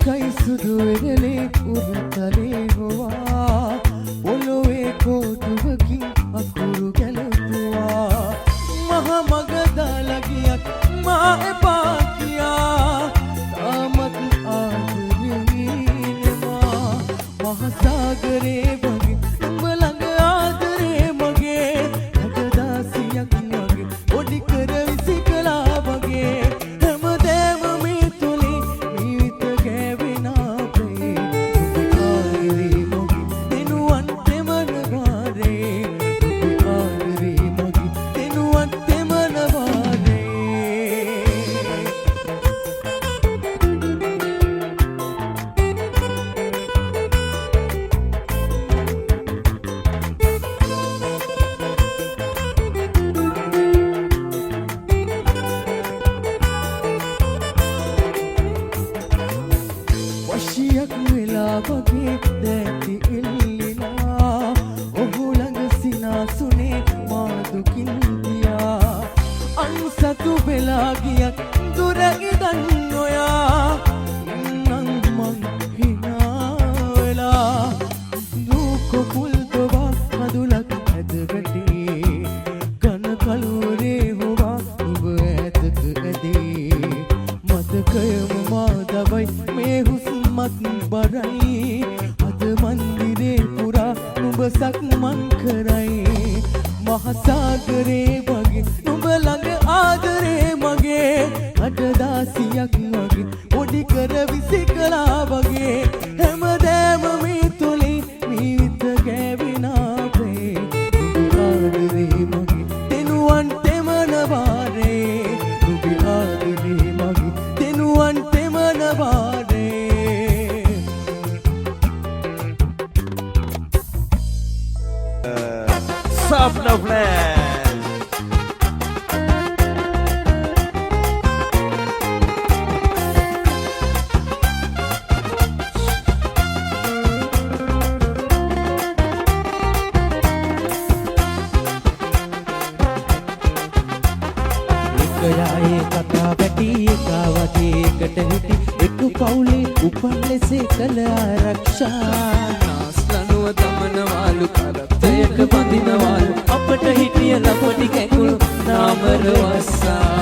කයි සුදු වෙරළේ උරතලේ හොවා පොළොවේ කෝටුවකින් අකුරු ගැලපුවා මහ මග දාලා ගියත් මා එපා කියා තාමත් ආදරේනවා මහ සාගරේ වගේ උඹ ළඟ ආදරේ මගේ හදදාසියක් වගේ පොඩි කර විසිකලා වගේ හැමදේම මේ තුලින් වශියක් වෙලා වගේ දැටි එල්ලිලා ඔහු ළඟ සිනාසුනේ මා දුකින් ගියා අන්සතු වෙලා ගියත් දුර ඉඳන් ඔයා ඉන්නම් මං හිනා වෙලා දුකොකුල් තවා මදුලක් ඇද වැටේ කන කලුරේ හොවා ඔබ ඇතක ඇදේ මතකයම මා දවයි මේ මත් බරයි අද මන්දිරේ පුරා නුඹ සක්මන් කරයි මහසාගරේ වගේ නුඹ ළඟ ආදරේ මගේ අඩදාසියක් වගේ පොඩි කර විසිකලා වගේ හැමදේම මේ තුලින් මීවිත ගෑවිනාවේ නුඹ ආදරේ මගේ දෙනුවන් තෙමනවාරේ නුඹ ආදරේ මගේ දෙනුවන් තෙමනවාරේ Sapna Flash. එකයායේ කතා පැටි එකා වගේ එකට හිටි එක පවුලේ උපන් ලෙසේ කළ ආරක්ෂා නාස්ලනුව තමනවාලු කරත්තයක බඳිනවාලු අපට හිටිය ලපටි කැකුළු නාමර වස්සා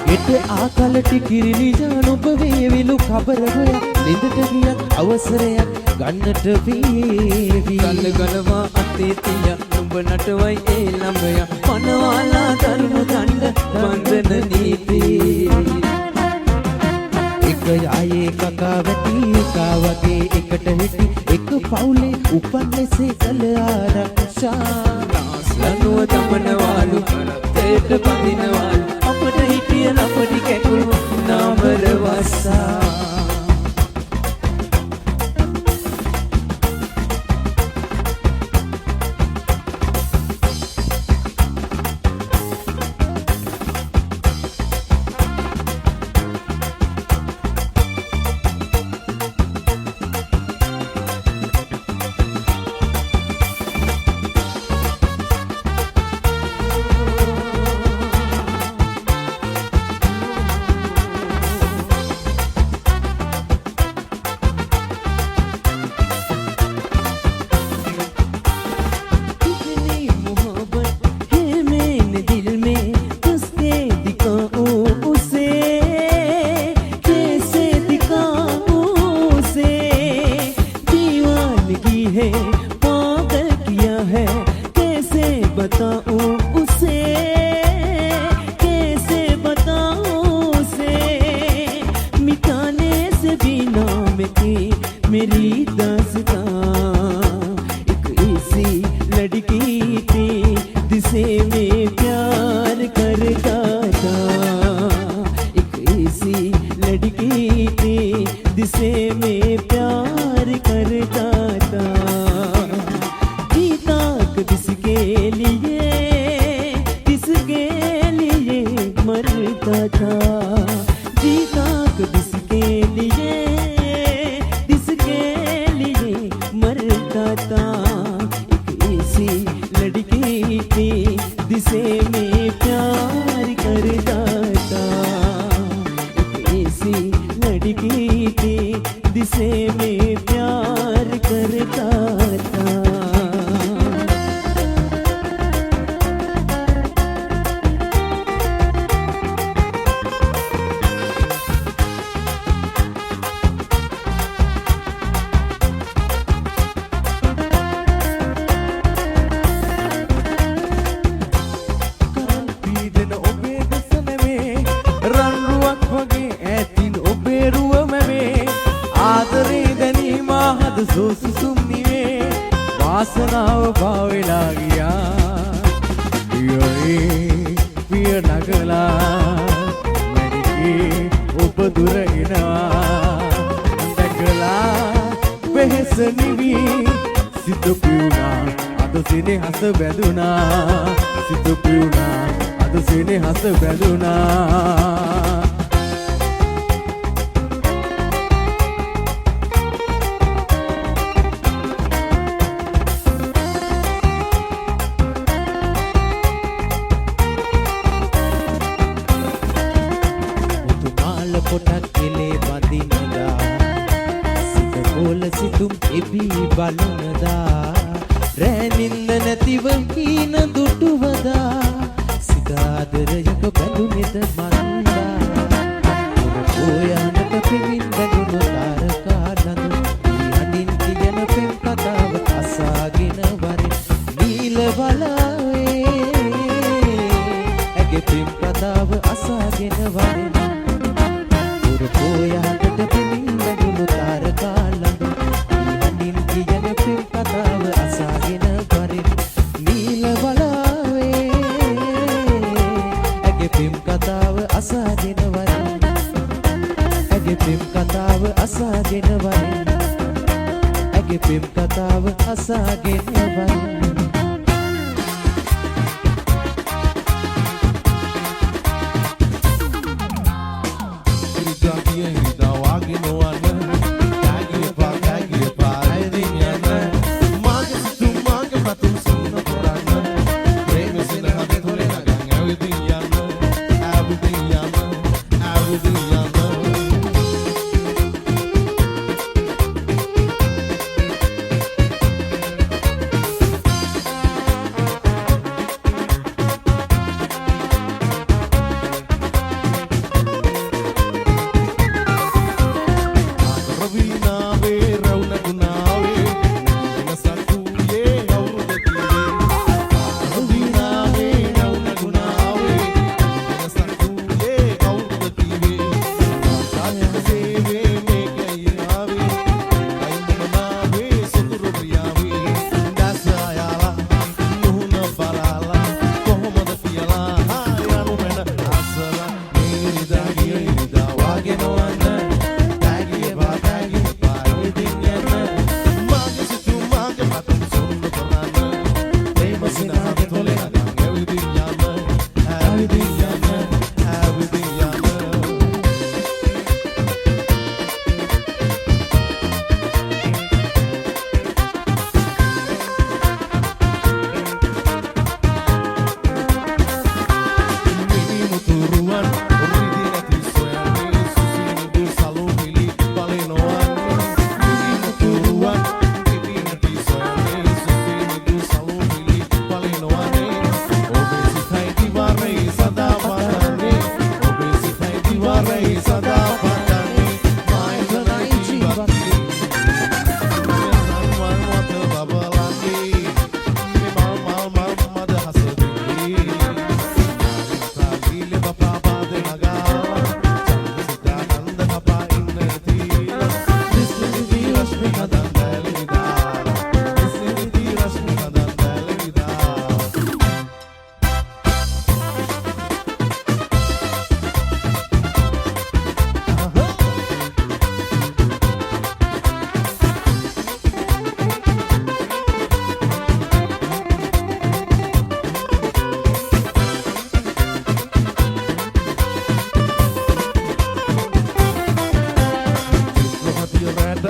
ගෙට ආකලටි කිරිලිජාන ඔබ වේවිලු කබර හොයා ලිඳට ගියත් අවසරයක් ගන්නට වේවි කල්ල ගලවා අතේ තිය නුඹ නටවයි ඒ ළමයා පනවාලා දරුණු දණ්ඩ බන්ධන නීති එක යායේ කකා වැටි එකා වගේ එකට හිටි එක පවුලේ උපන් ලෙසේ කළ ආරක්ෂා නාස්ලනුව තමනවාලු කරත්තයට බඳිනවාලු අපට හිටිය ලපටි කැකුළු නාමර වස්සා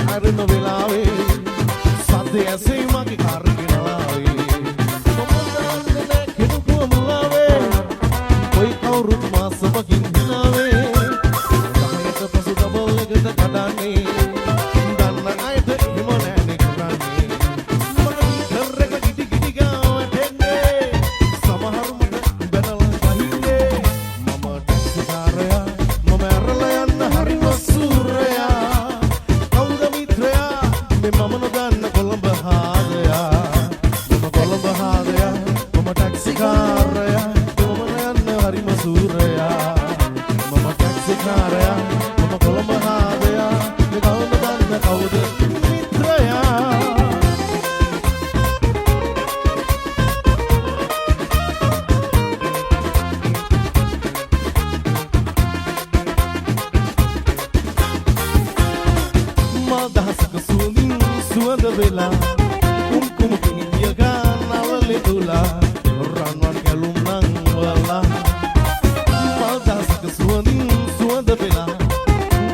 අරන වෙලාවේ සද්ද ඇසේ මගේ කාර්ගෙනලාවේ මම දන්නේ නෑ කෙනෙකු මුලාවේ කොයි කවුරුත් මාසමකින් දිනාවේ තමයට පසු ඩබල් එකට කඩන්නේ දන්න අයට හිම නෑනේ කරන්නේ මම මීටර් එක ගිටි ගිටි ගාවටෙන්නේ සමහර මට බැනලා ගහින්නේ මම ටැක්සිකාරයා මම ඇරලා යන්න හරිම සූරයා කවුද මිත්‍රයා මේ මම නොදන්න කොළඹ හාදයා මම කොළඹ හාදයා මම ටැක්සිකාරයා මම යන්න හරිම සූරයා මම ටැක්සිකාරයා මම කොළඹ හාදයා මේ කවුද දන්න කවුද මිත්‍රයා මල් දහසක සුවඳින් සුවඳ වෙලා කුම්කුම කිනිය ගන්නවලේ තුලා රන්වන් ගැලුම් නම් වලා මල් දහසක සුවඳින් සුවඳ වෙලා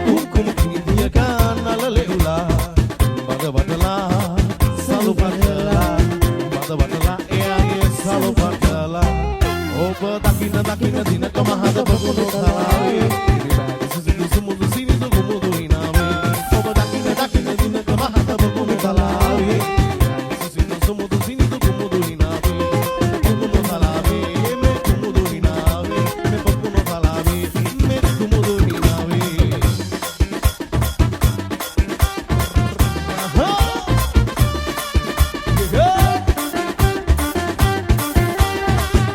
කුම්කුම කිනිය ගන්නවලේ උලා බඩ වටලා සලු පටලා බඩ වටලා එයාගේ සලු පටලා ඔබ දකින්න දකින්න දිනක මහද බගුණු තාවේ ඉරිබෑග සුමුදු සිනිදු ගුමුදු ඉනාවේ ඔබ දකින්න දකින්න දිනක මහද බගුණු තාවේ සුමුදු සිනිදු ගුමුදු ඉනාවේ ගුමුදු තාවේ මේ ගුමුදු ඉනාවේ මේ බගුණු තාවේ මේ ගුමුදු ඉනාවේ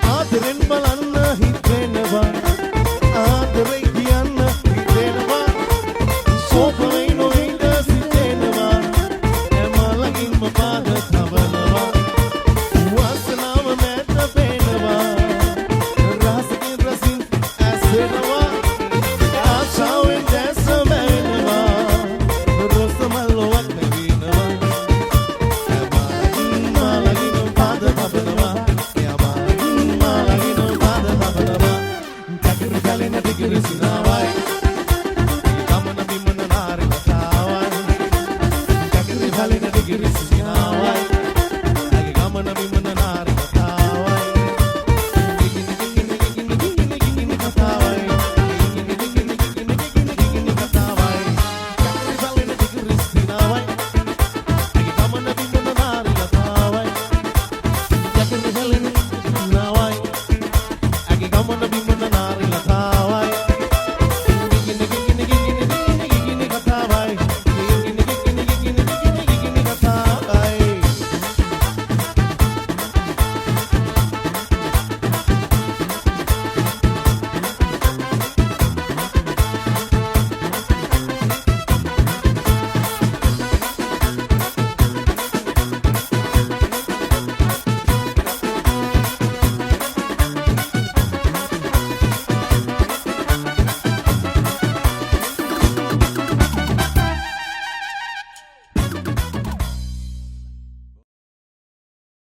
ආදරෙන් බලන්න හිතෙනවා ආදරේ කියන්න හිතෙනවා සෝප